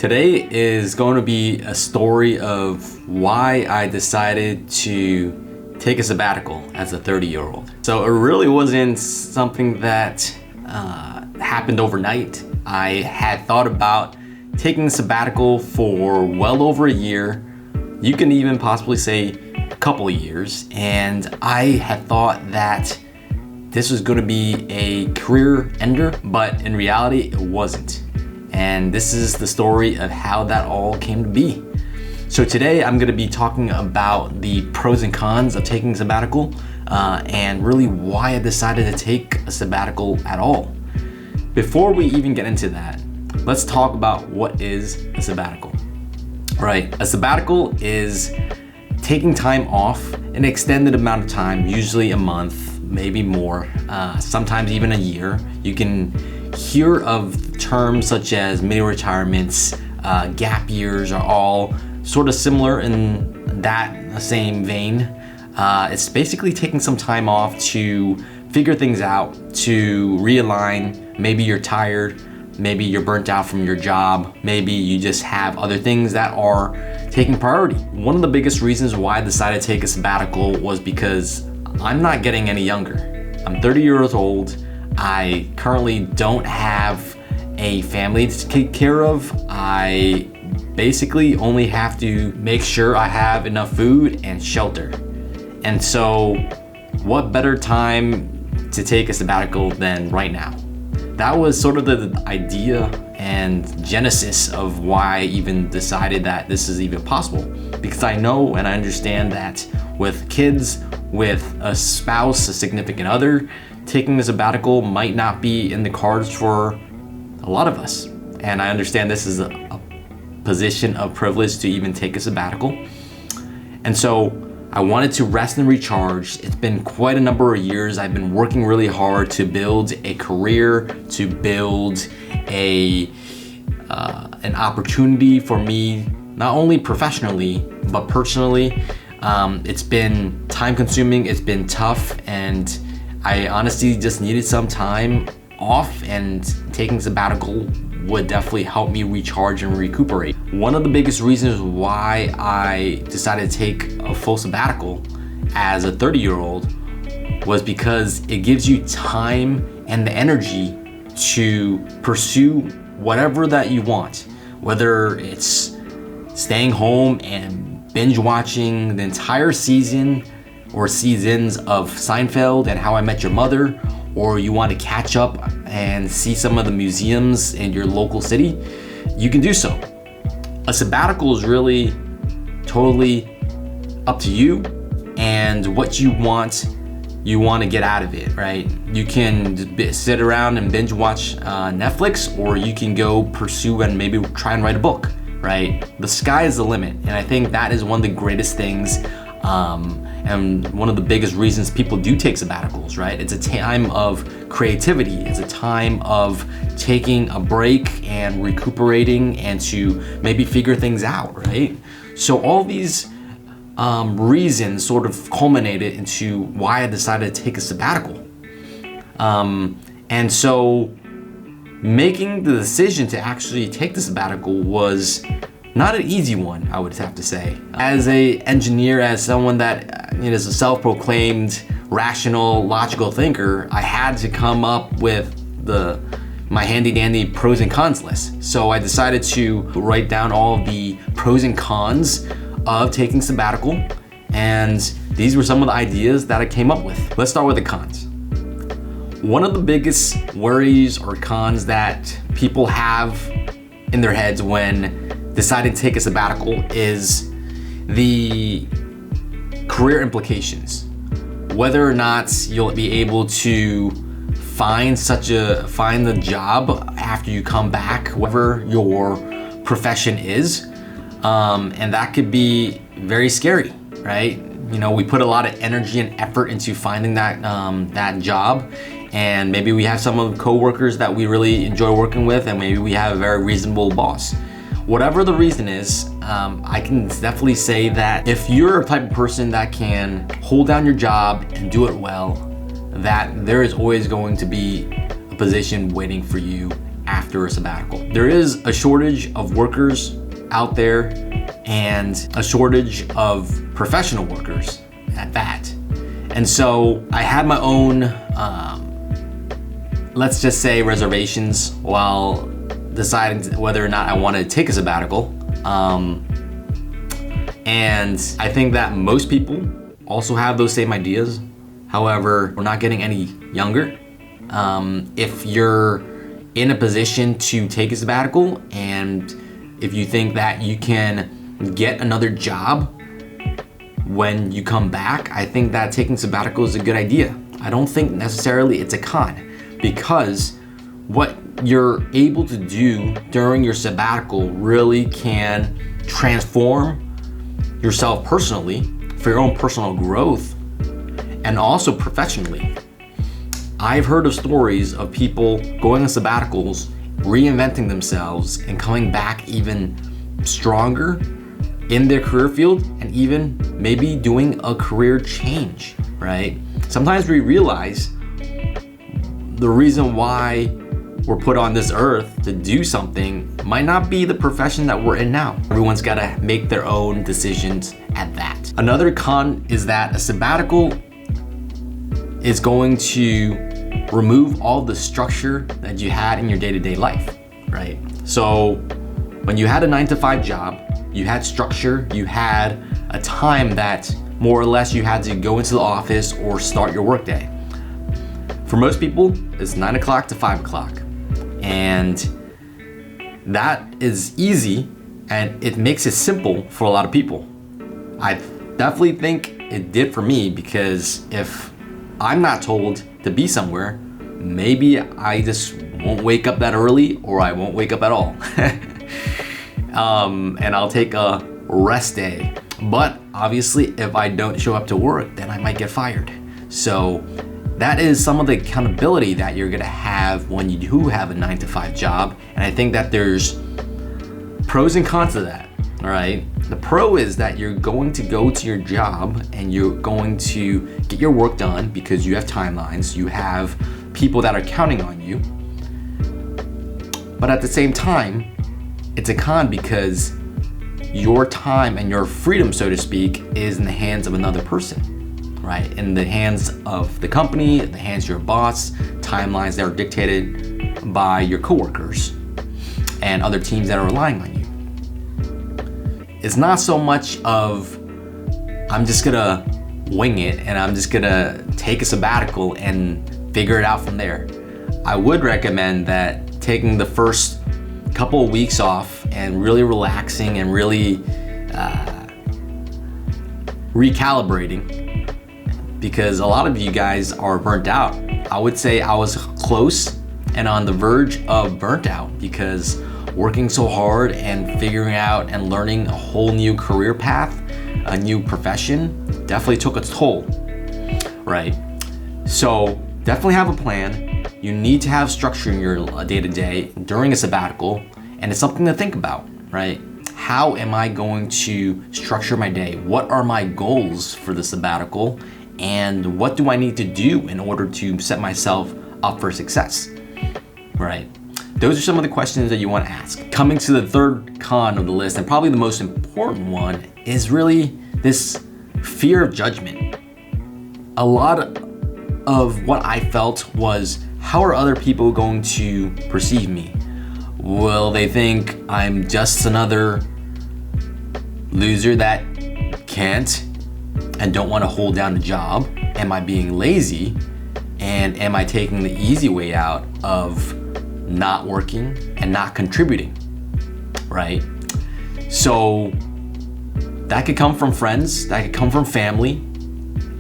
Today is going to be a story of why I decided to take a sabbatical as a 30-year-old. So it really wasn't something that happened overnight. I had thought about taking a sabbatical for well over a year. You can even possibly say a couple of years. And I had thought that this was going to be a career ender, but in reality, it wasn't. And this is the story of how that all came to be. So today I'm going to be talking about the pros and cons of taking a sabbatical and really why I decided to take a sabbatical at all. Before we even get into that, let's talk about what is a sabbatical. Right, a sabbatical is taking time off an extended amount of time, usually a month, maybe more, sometimes even a year. You can hear of terms such as mini retirements, gap years are all sort of similar in that same vein. It's basically taking some time off to figure things out, to realign. Maybe you're tired, maybe you're burnt out from your job, maybe you just have other things that are taking priority. One of the biggest reasons why I decided to take a sabbatical was because I'm not getting any younger. I'm 30 years old. I currently don't have a family to take care of. I basically only have to make sure I have enough food and shelter. And so what better time to take a sabbatical than right now? That was sort of the idea and genesis of why I even decided that this is even possible. Because I know and I understand that with kids, with a spouse, a significant other, taking a sabbatical might not be in the cards for a lot of us. And I understand this is a position of privilege to even take a sabbatical. And so I wanted to rest and recharge. It's been quite a number of years. I've been working really hard to build a career, to build an opportunity for me, not only professionally, but personally. It's been time consuming, it's been tough, and I honestly just needed some time off, and taking sabbatical would definitely help me recharge and recuperate. One of the biggest reasons why I decided to take a full sabbatical as a 30-year-old was because it gives you time and the energy to pursue whatever that you want, whether it's staying home and binge watching the entire season or seasons of Seinfeld and How I Met Your Mother, or you want to catch up and see some of the museums in your local city, you can do so. A sabbatical is really totally up to you and what you want to get out of it, right? You can sit around and binge watch Netflix, or you can go pursue and maybe try and write a book, right? The sky is the limit, and I think that is one of the greatest things and one of the biggest reasons people do take sabbaticals, right? It's a time of creativity. It's a time of taking a break and recuperating and to maybe figure things out, right? So all these reasons sort of culminated into why I decided to take a sabbatical. And so making the decision to actually take the sabbatical was not an easy one, I would have to say. As an engineer, as someone that is a self-proclaimed rational, logical thinker, I had to come up with my handy-dandy pros and cons list. So I decided to write down all of the pros and cons of taking sabbatical, and these were some of the ideas that I came up with. Let's start with the cons. One of the biggest worries or cons that people have in their heads when deciding to take a sabbatical is the career implications. Whether or not you'll be able to find the job after you come back, whatever your profession is, and that could be very scary, right? We put a lot of energy and effort into finding that job, and maybe we have some of the coworkers that we really enjoy working with, and maybe we have a very reasonable boss. Whatever the reason is, I can definitely say that if you're a type of person that can hold down your job and do it well, that there is always going to be a position waiting for you after a sabbatical. There is a shortage of workers out there and a shortage of professional workers at that. And so I had my own, let's just say, reservations while deciding whether or not I wanted to take a sabbatical. And I think that most people also have those same ideas. However, we're not getting any younger. If you're in a position to take a sabbatical and if you think that you can get another job when you come back, I think that taking sabbatical is a good idea. I don't think necessarily it's a con, because what you're able to do during your sabbatical really can transform yourself personally for your own personal growth and also professionally. I've heard of stories of people going on sabbaticals, reinventing themselves, and coming back even stronger in their career field, and even maybe doing a career change, right? Sometimes we realize the reason why we're put on this earth to do something might not be the profession that we're in now. Everyone's gotta make their own decisions at that. Another con is that a sabbatical is going to remove all the structure that you had in your day-to-day life, right? So when you had a 9-to-5 job, you had structure, you had a time that more or less you had to go into the office or start your workday. For most people, it's 9 o'clock to 5 o'clock. And that is easy, and it makes it simple for a lot of people. I definitely think it did for me, because if I'm not told to be somewhere, maybe I just won't wake up that early, or I won't wake up at all. And I'll take a rest day. But obviously, if I don't show up to work, then I might get fired. So that is some of the accountability that you're gonna have when you do have a 9-to-5 job. And I think that there's pros and cons to that, all right? The pro is that you're going to go to your job and you're going to get your work done because you have timelines, you have people that are counting on you. But at the same time, it's a con because your time and your freedom, so to speak, is in the hands of another person, right? In the hands of the company, in the hands of your boss, timelines that are dictated by your coworkers and other teams that are relying on you. It's not so much of, I'm just gonna wing it and I'm just gonna take a sabbatical and figure it out from there. I would recommend that taking the first couple of weeks off and really relaxing and really recalibrating, because a lot of you guys are burnt out. I would say I was close and on the verge of burnt out, because working so hard and figuring out and learning a whole new career path, a new profession, definitely took its toll, right? So definitely have a plan. You need to have structure in your day-to-day during a sabbatical, and it's something to think about, right? How am I going to structure my day? What are my goals for the sabbatical? And what do I need to do in order to set myself up for success, right? Those are some of the questions that you want to ask. Coming to the third con of the list, and probably the most important one, is really this fear of judgment. A lot of what I felt was, how are other people going to perceive me? Will they think I'm just another loser that can't and don't want to hold down a job? Am I being lazy? And am I taking the easy way out of not working and not contributing, right? So that could come from friends, that could come from family.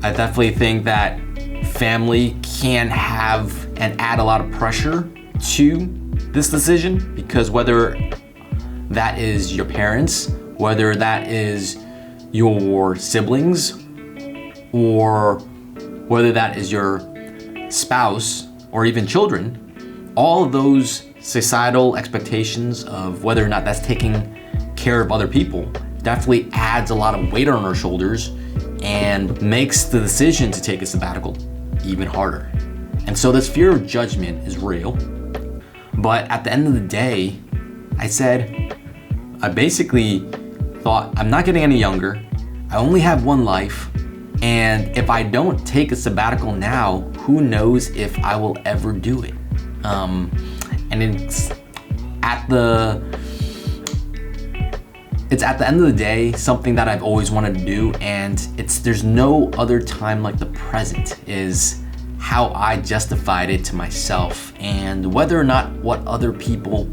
I definitely think that family can have and add a lot of pressure to this decision, because whether that is your parents, whether that is your siblings, or whether that is your spouse or even children, all of those societal expectations of whether or not that's taking care of other people definitely adds a lot of weight on our shoulders and makes the decision to take a sabbatical even harder. And so this fear of judgment is real. But at the end of the day, I basically thought, I'm not getting any younger. I only have one life. And if I don't take a sabbatical now, who knows if I will ever do it. And it's at the end of the day, something that I've always wanted to do, and there's no other time like the present is how I justified it to myself. And whether or not what other people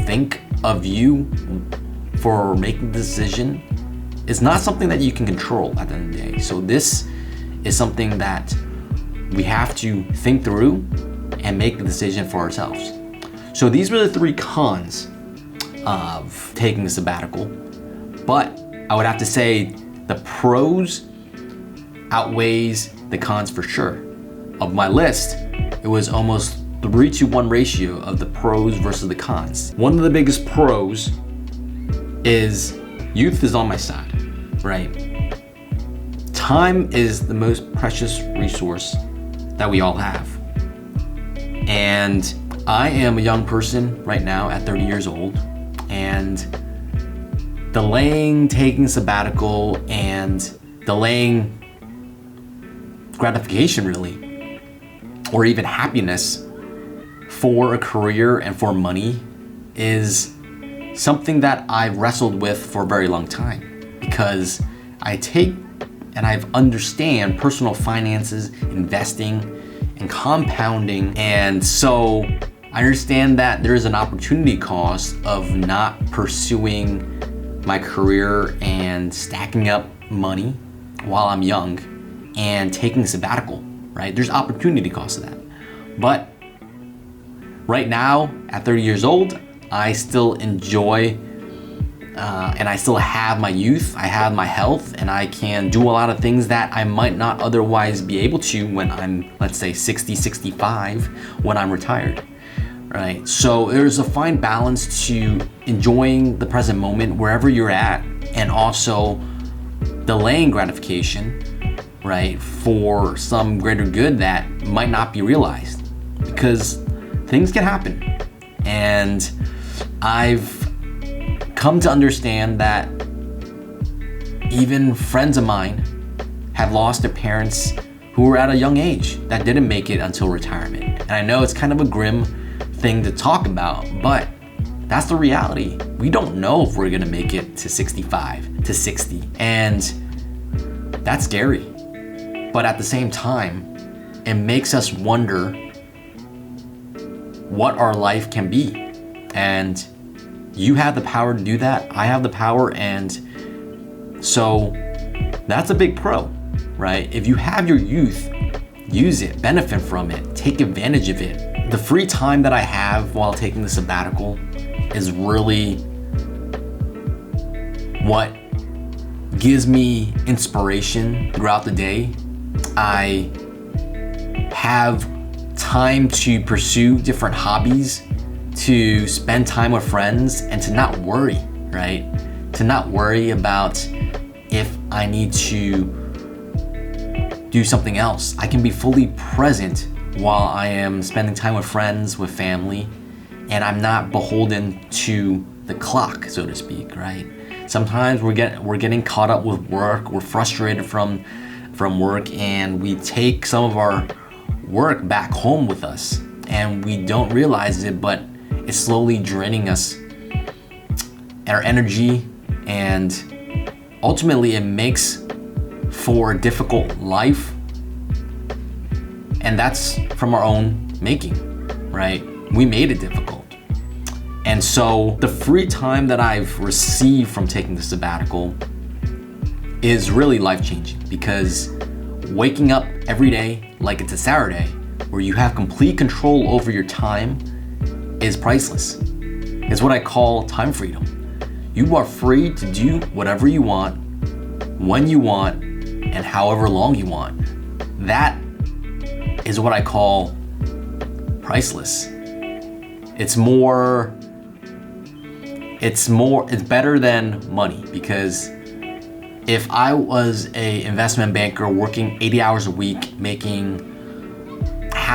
think of you for making the decision is not something that you can control at the end of the day. So this is something that we have to think through and make the decision for ourselves. So these were the 3 cons of taking a sabbatical, but I would have to say the pros outweighs the cons for sure. Of my list, it was almost 3-to-1 ratio of the pros versus the cons. One of the biggest pros is youth is on my side, right? Time is the most precious resource that we all have. And I am a young person right now at 30 years old, and delaying taking sabbatical and delaying gratification really, or even happiness for a career and for money is something that I've wrestled with for a very long time, because I take and I understand personal finances, investing, and compounding. And so I understand that there is an opportunity cost of not pursuing my career and stacking up money while I'm young and taking a sabbatical, right? There's opportunity cost of that. But right now, at 30 years old, I still enjoy and I still have my youth, I have my health, and I can do a lot of things that I might not otherwise be able to when I'm, let's say, 60, 65, when I'm retired, right? So there's a fine balance to enjoying the present moment wherever you're at, and also delaying gratification, right, for some greater good that might not be realized, because things can happen. And I've come to understand that even friends of mine have lost their parents who were at a young age that didn't make it until retirement. And I know it's kind of a grim thing to talk about, but that's the reality. We don't know if we're gonna make it to 65, to 60, and that's scary. But at the same time, it makes us wonder what our life can be. And you have the power to do that. I have the power. And so that's a big pro, right? If you have your youth, use it, benefit from it, take advantage of it. The free time that I have while taking the sabbatical is really what gives me inspiration throughout the day. I have time to pursue different hobbies, to spend time with friends, and to not worry, right? To not worry about if I need to do something else. I can be fully present while I am spending time with friends, with family, and I'm not beholden to the clock, so to speak, right? Sometimes we're getting caught up with work, we're frustrated from work, and we take some of our work back home with us, and we don't realize it, but it's slowly draining us, our energy, and ultimately it makes for a difficult life. And that's from our own making, right? We made it difficult. And so the free time that I've received from taking the sabbatical is really life-changing, because waking up every day like it's a Saturday, where you have complete control over your time, is priceless. It's what I call time freedom. You are free to do whatever you want, when you want, and however long you want. That is what I call priceless. It's better than money, because if I was an investment banker working 80 hours a week, making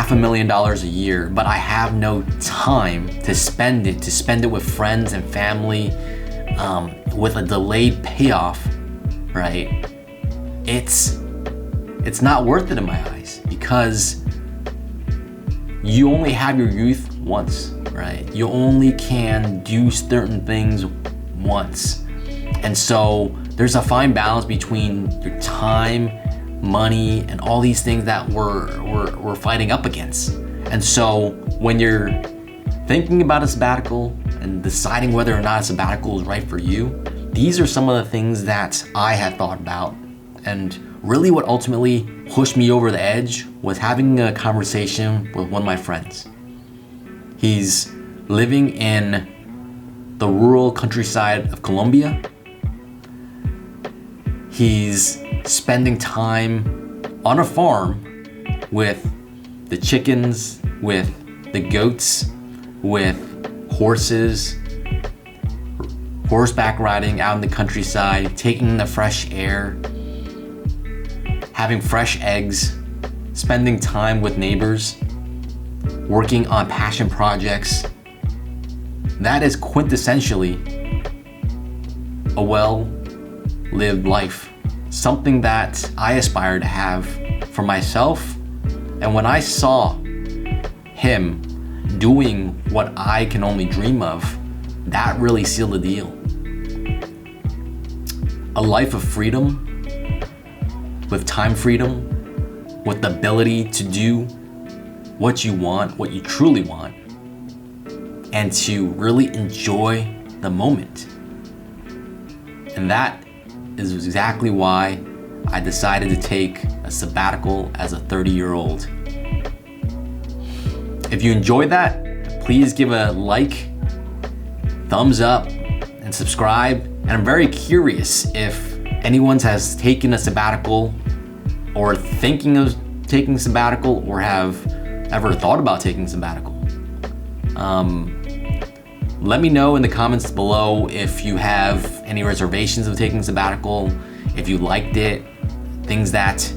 $500,000 a year, but I have no time to spend it with friends and family, with a delayed payoff, right? It's not worth it in my eyes, because you only have your youth once, right? You only can do certain things once. And so there's a fine balance between your time, money, and all these things that we're fighting up against. And so when you're thinking about a sabbatical and deciding whether or not a sabbatical is right for you, these are some of the things that I had thought about. And really what ultimately pushed me over the edge was having a conversation with one of my friends. He's living in the rural countryside of Colombia. He's spending time on a farm with the chickens, with the goats, with horses, horseback riding out in the countryside, taking in the fresh air, having fresh eggs, spending time with neighbors, working on passion projects. That is quintessentially a well-lived life. Something that I aspire to have for myself. And when I saw him doing what I can only dream of, that really sealed the deal. A life of freedom, with time freedom, with the ability to do what you want, what you truly want, and to really enjoy the moment. And that is exactly why I decided to take a sabbatical as a 30-year-old. If you enjoyed that, please give a like, thumbs up, and subscribe. And I'm very curious if anyone has taken a sabbatical, or thinking of taking a sabbatical, or have ever thought about taking a sabbatical. Let me know in the comments below if you have any reservations of taking a sabbatical, if you liked it, things that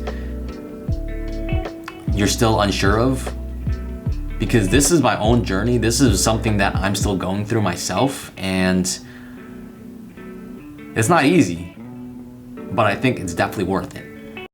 you're still unsure of. Because this is my own journey. This is something that I'm still going through myself, and it's not easy, but I think it's definitely worth it.